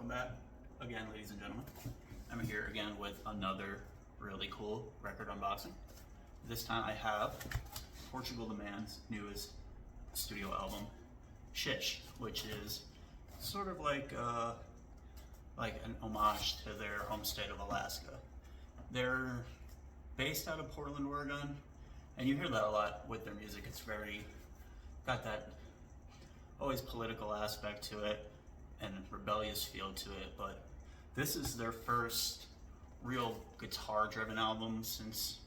welcome back again, ladies and gentlemen. I'm here again with another really cool record unboxing. This time I have Portugal the Man's newest studio album, Shish, which is sort of like an homage to their home state of Alaska. They're based out of Portland, Oregon, and you hear that a lot with their music. It's got that always political aspect to it and rebellious feel to it, but this is their first real guitar-driven album since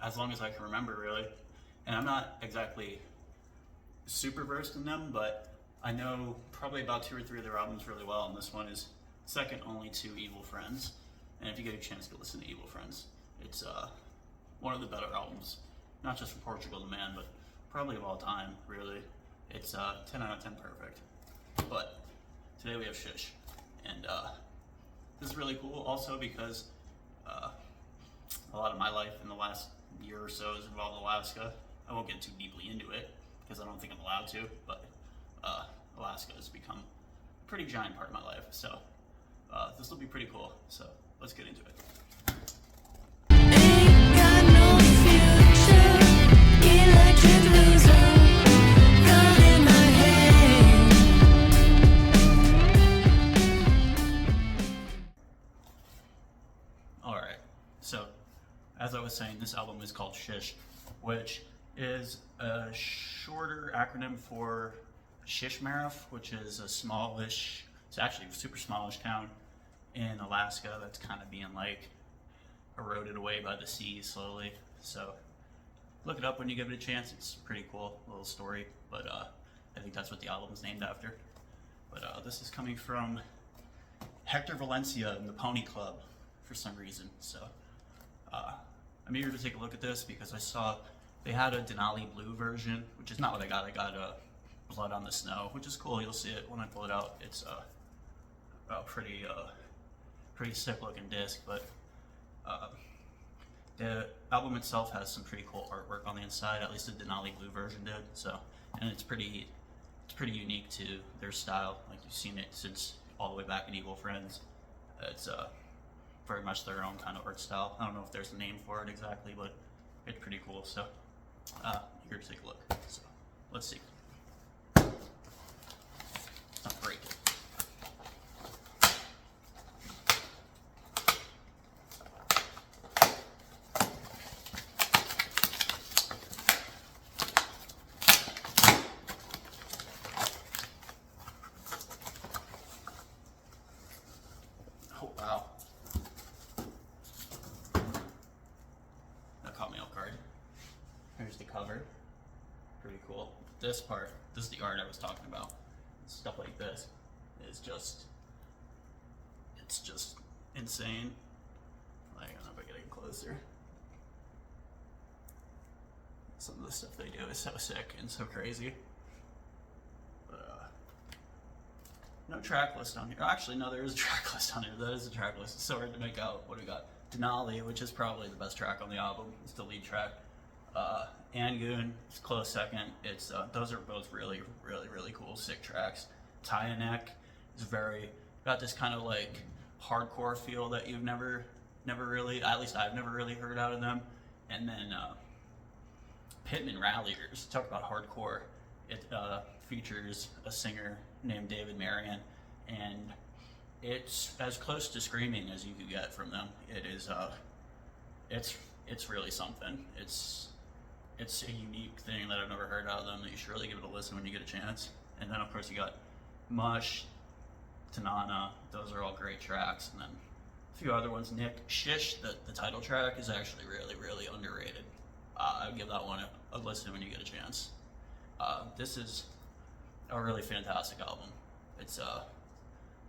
as long as I can remember, really. And I'm not exactly super versed in them, but I know probably about 2 or 3 of their albums really well, and this one is second only to Evil Friends. And if you get a chance, go listen to Evil Friends. It's one of the better albums, not just from Portugal the Man, but probably of all time, really. It's 10 out of 10 perfect. But today we have Shish, and this is really cool also because a lot of my life in the last year or so has involved Alaska. I won't get too deeply into it because I don't think I'm allowed to, but Alaska has become a pretty giant part of my life, so this will be pretty cool. So let's get into it. Alright, so as I was saying, this album is called Shish, which is a shorter acronym for Shishmaref, which is a smallish, it's actually a super smallish town in Alaska that's kind of being like eroded away by the sea slowly. So look it up when you give it a chance. It's a pretty cool little story, but I think that's what the album is named after. But this is coming from Hector Valencia and the Pony Club for some reason. So I'm eager to take a look at this because I saw they had a Denali Blue version, which is not what I got. I got Blood on the Snow, which is cool. You'll see it when I pull it out. It's a pretty sick looking disc, but the album itself has some pretty cool artwork on the inside. At least the Denali Blue version did. So, and it's pretty unique to their style. Like you've seen it since all the way back in Evil Friends. It's very much their own kind of art style. I don't know if there's a name for it exactly, but it's pretty cool. So, eager to take a look. So, let's see. Not break it. Oh wow. That caught me off guard. Here's the cover. Pretty cool. This is the art I was talking about. Stuff like this is it's just insane. Like, I don't know if I get any closer. Some of the stuff they do is so sick and so crazy. But no track list on here. Actually, no, there is a track list on here. That is a track list. It's so hard to make out. What do we got? Denali, which is probably the best track on the album. It's the lead track. Angoon is close second. It's those are both really cool, sick tracks. Tyanek is got this kind of like hardcore feel that you've never really, at least I've never really heard out of them. And then Pittman Ralliers, talk about hardcore. It features a singer named David Marion, and it's as close to screaming as you could get from them. It is it's really something. It's a unique thing that I've never heard out of them that you should really give it a listen when you get a chance. And then of course you got Mush, Tanana, those are all great tracks. And then a few other ones. Nick, Shish, the title track is actually really underrated. I would give that one a listen when you get a chance. This is a really fantastic album. It's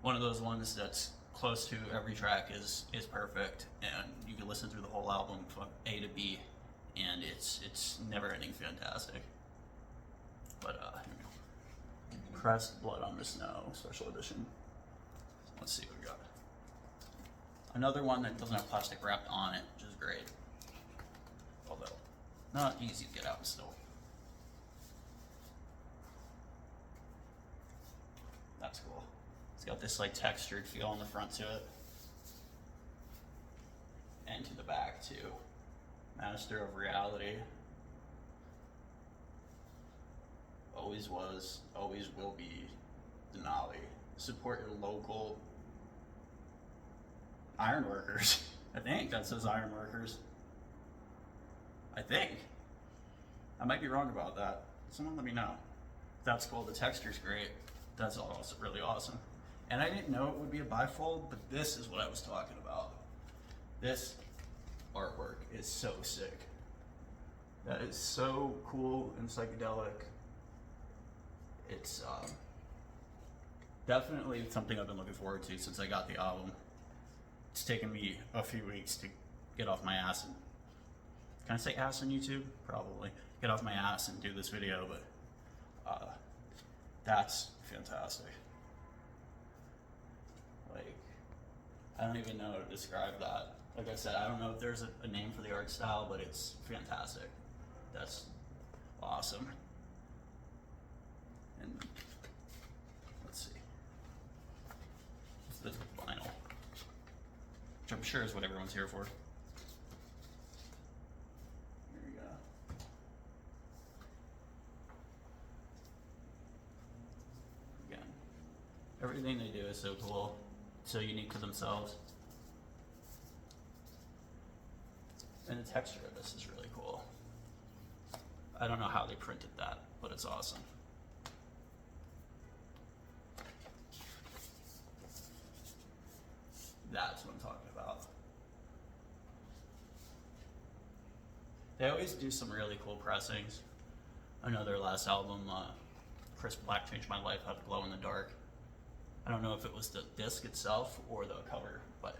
one of those ones that's close to every track is perfect, and you can listen through the whole album from A to B, and it's never ending fantastic. But here we go. Pressed Blood on the Snow special edition. Let's see what we got. Another one that doesn't have plastic wrapped on it, which is great. Although not easy to get out still. That's cool. It's got this like textured feel on the front to it. And to the back too. Master of reality. Always was, always will be Denali. Support your local ironworkers. I think that says ironworkers. I think. I might be wrong about that. Someone let me know. That's cool. The texture's great. That's also really awesome. And I didn't know it would be a bifold, but this is what I was talking about. This artwork is so sick. That is so cool and psychedelic. It's definitely something I've been looking forward to since I got the album. It's taken me a few weeks to get off my ass and, can I say ass on YouTube? Probably. Get off my ass and do this video, but that's fantastic. Like, I don't even know how to describe that. Like I said, I don't know if there's a name for the art style, but it's fantastic. That's awesome. And let's see. It's the vinyl, which I'm sure is what everyone's here for. Here we go. Again, everything they do is so cool, so unique to themselves. And the texture of this is really cool. I don't know how they printed that, but it's awesome. That's what I'm talking about. They always do some really cool pressings. I know their last album, Chris Black Changed My Life, had Glow in the Dark. I don't know if it was the disc itself or the cover, but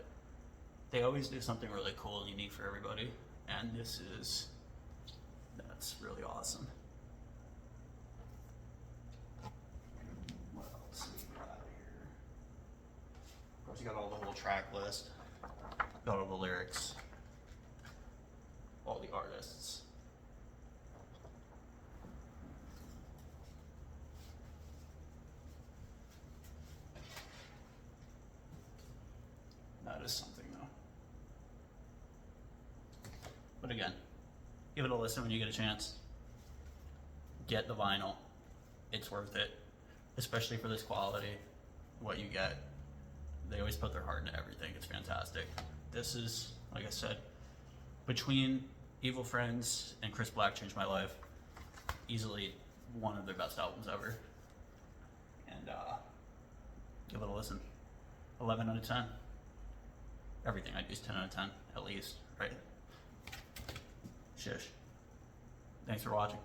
they always do something really cool and unique for everybody. And that's really awesome. What else we got here? Of course, you got all the whole track list, got all the lyrics, all the artists. That is something though. But again, give it a listen when you get a chance. Get the vinyl. It's worth it, especially for this quality. What you get, they always put their heart into everything. It's fantastic. This is, like I said, between Evil Friends and Chris Black Changed My Life, easily one of their best albums ever. And give it a listen. 11 out of 10. Everything I do is 10 out of 10, at least, right? Shish. Thanks for watching.